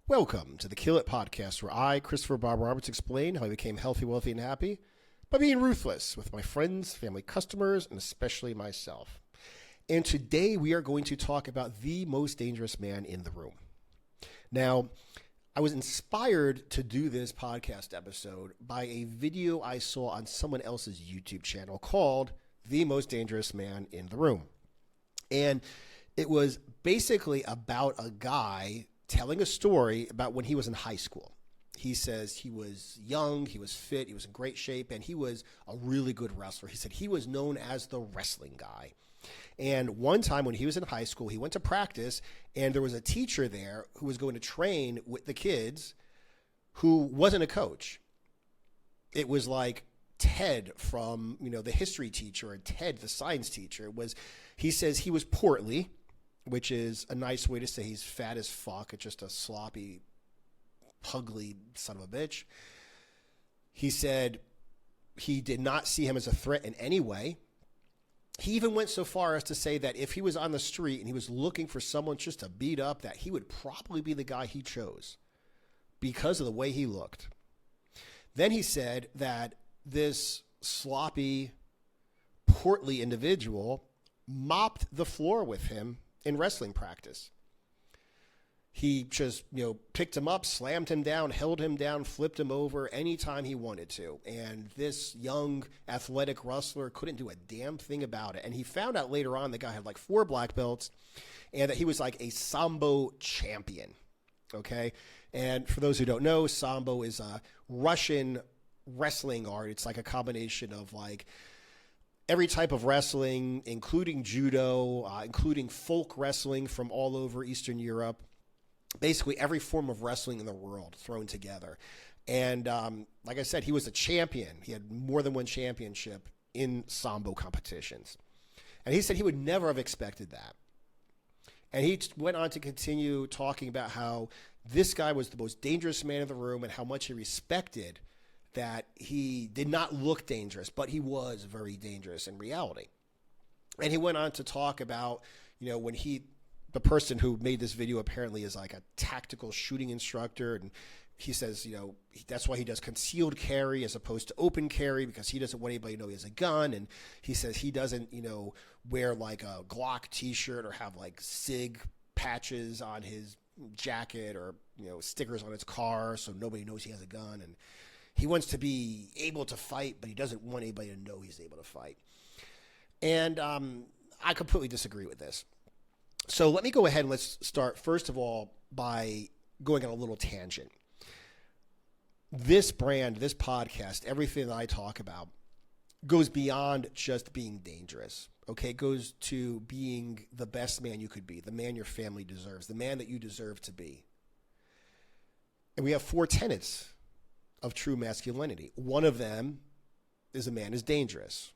Welcome to the Kill It podcast, where I, Christopher Bob Roberts, explain how I became healthy, wealthy, and happy by being ruthless with my friends, family, customers, and especially myself. And today we are going to talk about the most dangerous man in the room. Now, I was inspired to do this podcast episode by a video I saw on someone else's YouTube channel called The Most Dangerous Man in the Room. And it was basically about a guy telling a story about when he was in high school. He says he was young, he was fit, he was in great shape, and he was a really good wrestler. He said he was known as the wrestling guy. And one time when he was in high school, he went to practice, and there was a teacher there who was going to train with the kids who wasn't a coach. It was like Ted from, the history teacher, and Ted, the science teacher. He says he was portly, which is a nice way to say he's fat as fuck. It's just a sloppy, ugly son of a bitch. He said he did not see him as a threat in any way. He even went so far as to say that if he was on the street and he was looking for someone just to beat up, that he would probably be the guy he chose because of the way he looked. Then he said that this sloppy, portly individual mopped the floor with him in wrestling practice. He just, picked him up, slammed him down, held him down, flipped him over anytime he wanted to. And this young, athletic wrestler couldn't do a damn thing about it. And he found out later on the guy had like 4 black belts and that he was like a Sambo champion. Okay. And for those who don't know, Sambo is a Russian wrestling art. It's like a combination of like every type of wrestling, including judo, including folk wrestling from all over Eastern Europe. Basically every form of wrestling in the world thrown together. And like I said, he was a champion. He had more than one championship in Sambo competitions. And he said he would never have expected that. And he went on to continue talking about how this guy was the most dangerous man in the room and how much he respected that he did not look dangerous, but he was very dangerous in reality. And he went on to talk about, when the person who made this video apparently is like a tactical shooting instructor. And he says, that's why he does concealed carry as opposed to open carry, because he doesn't want anybody to know he has a gun. And he says he doesn't, wear like a Glock t-shirt or have like SIG patches on his jacket or, stickers on his car so nobody knows he has a gun. And he wants to be able to fight, but he doesn't want anybody to know he's able to fight. And I completely disagree with this. So let me go ahead and let's start, first of all, by going on a little tangent. This brand, this podcast, everything that I talk about goes beyond just being dangerous. Okay, it goes to being the best man you could be, the man your family deserves, the man that you deserve to be. And we have 4 tenets of true masculinity. One of them is a man is dangerous.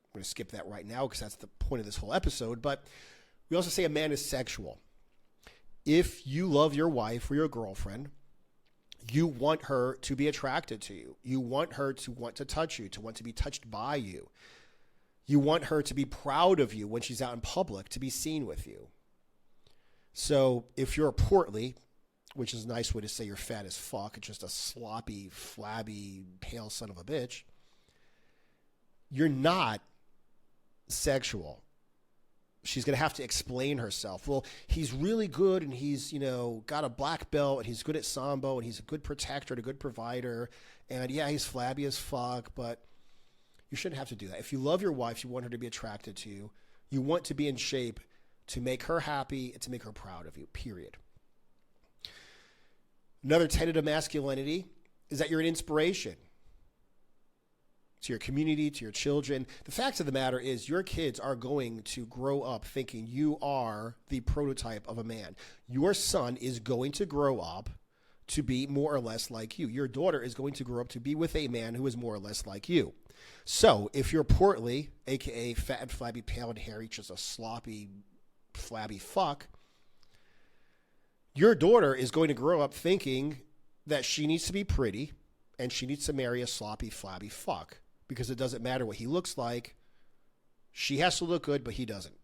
I'm going to skip that right now because that's the point of this whole episode. But we also say a man is sexual. If you love your wife or your girlfriend, you want her to be attracted to you. You want her to want to touch you, to want to be touched by you. You want her to be proud of you when she's out in public, to be seen with you. So if you're portly, which is a nice way to say you're fat as fuck, it's just a sloppy, flabby, pale son of a bitch, you're not sexual. She's going to have to explain herself. Well, he's really good and he's, got a black belt and he's good at Sambo and he's a good protector and a good provider. And yeah, he's flabby as fuck, but you shouldn't have to do that. If you love your wife, you want her to be attracted to you. You want to be in shape to make her happy and to make her proud of you, period. Another tenet of masculinity is that you're an inspiration to your community, to your children. The fact of the matter is your kids are going to grow up thinking you are the prototype of a man. Your son is going to grow up to be more or less like you. Your daughter is going to grow up to be with a man who is more or less like you. So if you're portly, aka fat and flabby, pale and hairy, just a sloppy, flabby fuck, your daughter is going to grow up thinking that she needs to be pretty and she needs to marry a sloppy, flabby fuck because it doesn't matter what he looks like. She has to look good, but he doesn't.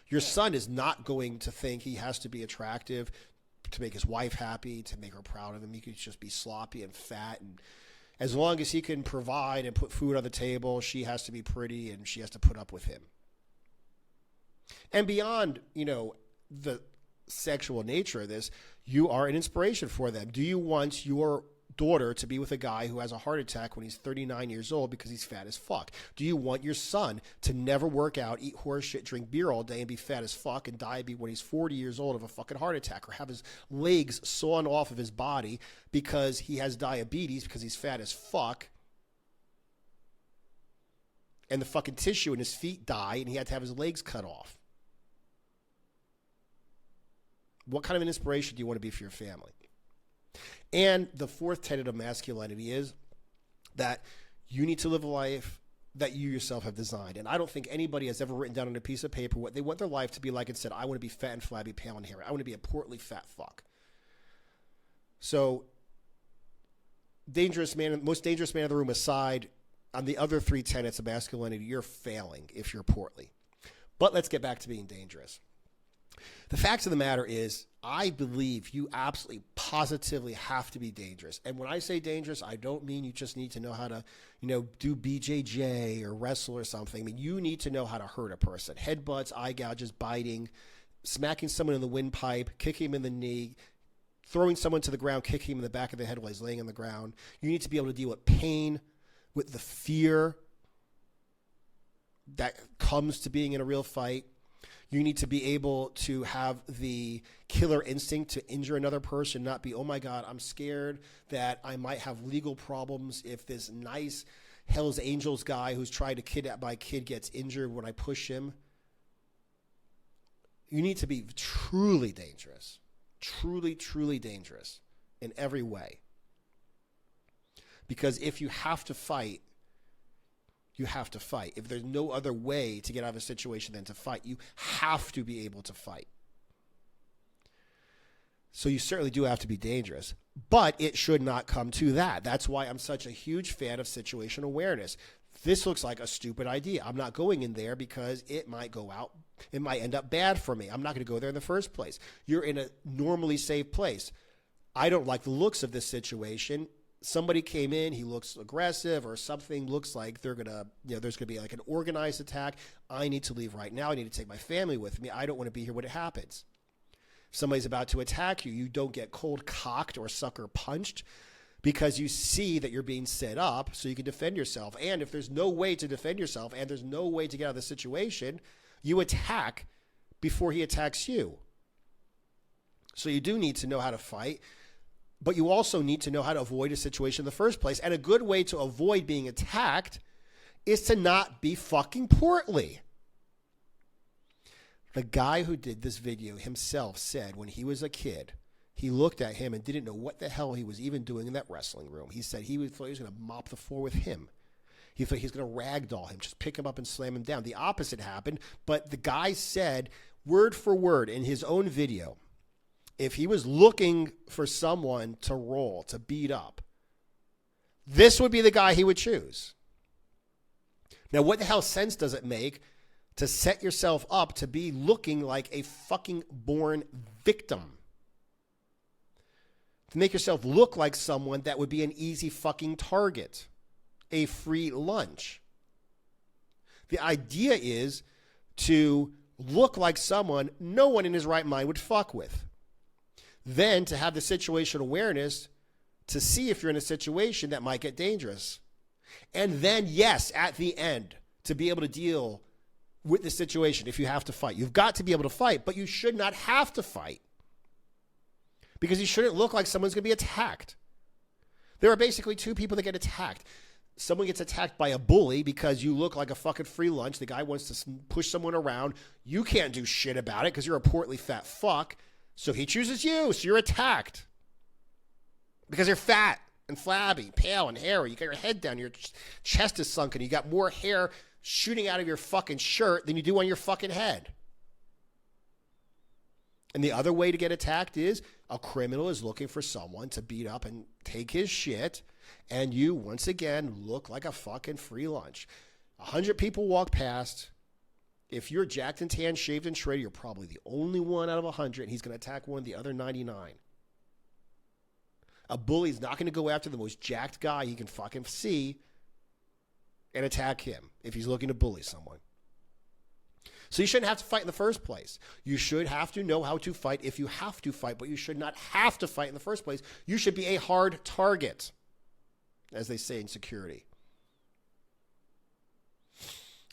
Your son is not going to think he has to be attractive to make his wife happy, to make her proud of him. He could just be sloppy and fat. And as long as he can provide and put food on the table, she has to be pretty and she has to put up with him. And beyond, the sexual nature of this, you are an inspiration for them. Do you want your daughter to be with a guy who has a heart attack when he's 39 years old because he's fat as fuck? Do you want your son to never work out, eat horse shit, drink beer all day and be fat as fuck and die when he's 40 years old of a fucking heart attack, or have his legs sawn off of his body because he has diabetes because he's fat as fuck and the fucking tissue in his feet die and he had to have his legs cut off? What kind of an inspiration do you want to be for your family? And the fourth tenet of masculinity is that you need to live a life that you yourself have designed. And I don't think anybody has ever written down on a piece of paper what they want their life to be like and said, I want to be fat and flabby, pale and hairy. I want to be a portly fat fuck. So, most dangerous man in the room aside, on the other three tenets of masculinity, you're failing if you're portly. But let's get back to being dangerous. The fact of the matter is, I believe you absolutely, positively have to be dangerous. And when I say dangerous, I don't mean you just need to know how to, do BJJ or wrestle or something. I mean, you need to know how to hurt a person. Headbutts, eye gouges, biting, smacking someone in the windpipe, kicking him in the knee, throwing someone to the ground, kicking him in the back of the head while he's laying on the ground. You need to be able to deal with pain, with the fear that comes to being in a real fight. You need to be able to have the killer instinct to injure another person, not be, oh my God, I'm scared that I might have legal problems if this nice Hell's Angels guy who's trying to kidnap my kid gets injured when I push him. You need to be truly dangerous, truly, truly dangerous in every way. Because if you have to fight, you have to fight. If there's no other way to get out of a situation than to fight, you have to be able to fight. So you certainly do have to be dangerous, but it should not come to that. That's why I'm such a huge fan of situational awareness. This looks like a stupid idea. I'm not going in there because it might go out. It might end up bad for me. I'm not going to go there in the first place. You're in a normally safe place. I don't like the looks of this situation. Somebody came in, he looks aggressive or something looks like they're going to, there's going to be like an organized attack. I need to leave right now. I need to take my family with me. I don't want to be here when it happens. If somebody's about to attack you, you don't get cold cocked or sucker punched because you see that you're being set up so you can defend yourself. And if there's no way to defend yourself and there's no way to get out of the situation, you attack before he attacks you. So you do need to know how to fight. But you also need to know how to avoid a situation in the first place. And a good way to avoid being attacked is to not be fucking portly. The guy who did this video himself said when he was a kid, he looked at him and didn't know what the hell he was even doing in that wrestling room. He said thought he was going to mop the floor with him. He thought he was going to ragdoll him, just pick him up and slam him down. The opposite happened, but the guy said word for word in his own video, if he was looking for someone to roll, to beat up, this would be the guy he would choose. Now, what the hell sense does it make to set yourself up to be looking like a fucking born victim? To make yourself look like someone that would be an easy fucking target, a free lunch. The idea is to look like someone no one in his right mind would fuck with. Then to have the situational awareness to see if you're in a situation that might get dangerous. And then, yes, at the end, to be able to deal with the situation if you have to fight. You've got to be able to fight, but you should not have to fight. Because you shouldn't look like someone's going to be attacked. There are basically two people that get attacked. Someone gets attacked by a bully because you look like a fucking free lunch. The guy wants to push someone around. You can't do shit about it because you're a portly fat fuck. So he chooses you, so you're attacked. Because you're fat and flabby, pale and hairy. You got your head down, your chest is sunken. You got more hair shooting out of your fucking shirt than you do on your fucking head. And the other way to get attacked is a criminal is looking for someone to beat up and take his shit, and you, once again, look like a fucking free lunch. 100 people walk past. If you're jacked and tan, shaved and shredded, you're probably the only one out of 100, and he's going to attack one of the other 99. A bully's not going to go after the most jacked guy he can fucking see and attack him if he's looking to bully someone. So you shouldn't have to fight in the first place. You should have to know how to fight if you have to fight, but you should not have to fight in the first place. You should be a hard target, as they say in security.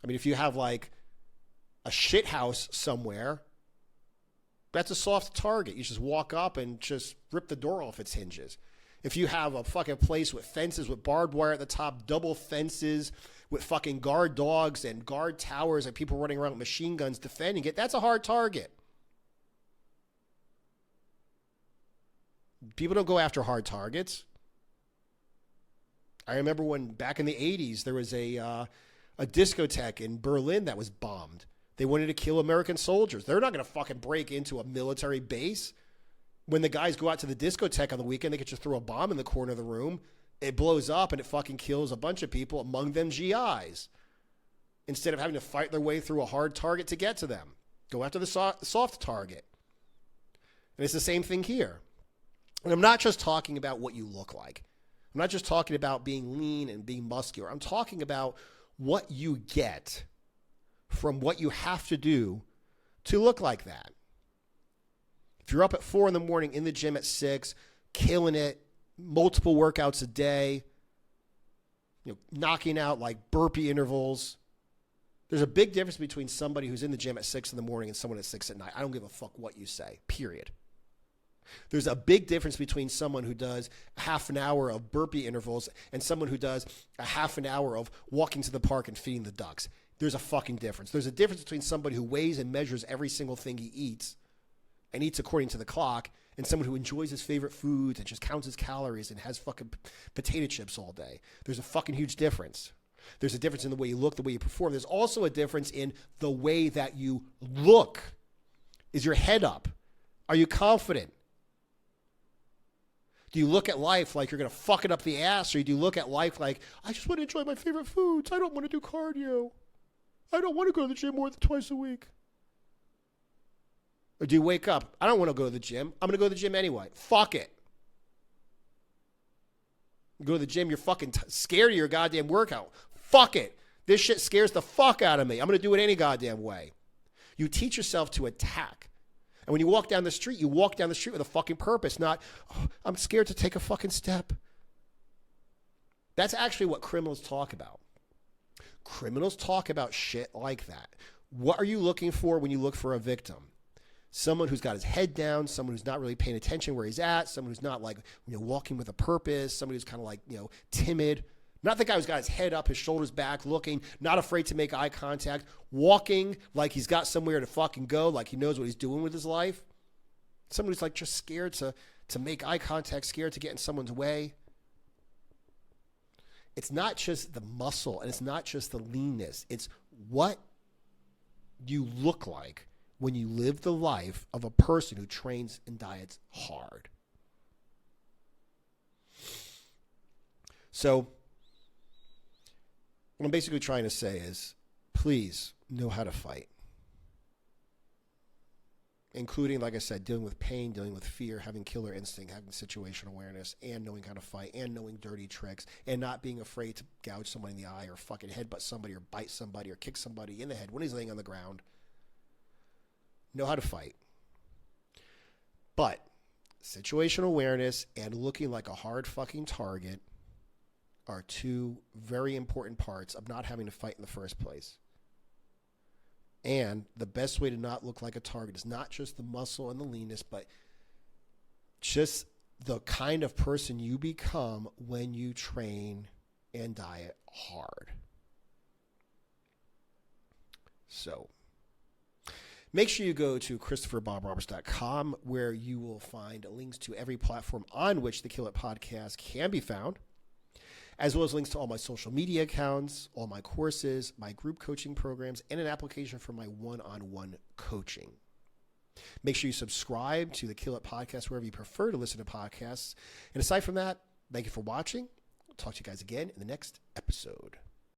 I mean, if you have like a shit house somewhere, that's a soft target. You just walk up and just rip the door off its hinges. If you have a fucking place with fences with barbed wire at the top, double fences with fucking guard dogs and guard towers and people running around with machine guns defending it, that's a hard target. People don't go after hard targets. I remember when back in the 80s, there was a discotheque in Berlin that was bombed. They wanted to kill American soldiers. They're not going to fucking break into a military base. When the guys go out to the discotheque on the weekend, they could just throw a bomb in the corner of the room. It blows up and it fucking kills a bunch of people, among them GIs, instead of having to fight their way through a hard target to get to them. Go after the soft target. And it's the same thing here. And I'm not just talking about what you look like. I'm not just talking about being lean and being muscular. I'm talking about what you get from what you have to do to look like that. If you're up at 4 a.m. in the gym at 6, killing it, multiple workouts a day, knocking out like burpee intervals, there's a big difference between somebody who's in the gym at 6 a.m. and someone at 6 p.m. I don't give a fuck what you say, period. There's a big difference between someone who does a half an hour of burpee intervals and someone who does a half an hour of walking to the park and feeding the ducks. There's a fucking difference. There's a difference between somebody who weighs and measures every single thing he eats and eats according to the clock and someone who enjoys his favorite foods and just counts his calories and has fucking potato chips all day. There's a fucking huge difference. There's a difference in the way you look, the way you perform. There's also a difference in the way that you look. Is your head up? Are you confident? Do you look at life like you're going to fuck it up the ass, or do you look at life like, I just want to enjoy my favorite foods. I don't want to do cardio. I don't want to go to the gym more than twice a week. Or do you wake up, I don't want to go to the gym. I'm going to go to the gym anyway. Fuck it. You go to the gym, you're fucking scared of your goddamn workout. Fuck it. This shit scares the fuck out of me. I'm going to do it any goddamn way. You teach yourself to attack. And when you walk down the street with a fucking purpose, not, oh, I'm scared to take a fucking step. That's actually what criminals talk about. Criminals talk about shit like that. What are you looking for when you look for a victim? Someone who's got his head down, someone who's not really paying attention where he's at, someone who's not like, walking with a purpose, somebody who's kind of like, timid. Not the guy who's got his head up, his shoulders back, looking, not afraid to make eye contact, walking like he's got somewhere to fucking go, like he knows what he's doing with his life. Someone who's like just scared to make eye contact, scared to get in someone's way. It's not just the muscle and it's not just the leanness. It's what you look like when you live the life of a person who trains and diets hard. So what I'm basically trying to say is, please know how to fight. Including, like I said, dealing with pain, dealing with fear, having killer instinct, having situational awareness, and knowing how to fight, and knowing dirty tricks, and not being afraid to gouge somebody in the eye or fucking headbutt somebody or bite somebody or kick somebody in the head when he's laying on the ground. Know how to fight. But situational awareness and looking like a hard fucking target are two very important parts of not having to fight in the first place. And the best way to not look like a target is not just the muscle and the leanness, but just the kind of person you become when you train and diet hard. So make sure you go to ChristopherBobRoberts.com, where you will find links to every platform on which the Kill It Podcast can be found, as well as links to all my social media accounts, all my courses, my group coaching programs, and an application for my one-on-one coaching. Make sure you subscribe to the Kill It Podcast wherever you prefer to listen to podcasts. And aside from that, thank you for watching. I'll talk to you guys again in the next episode.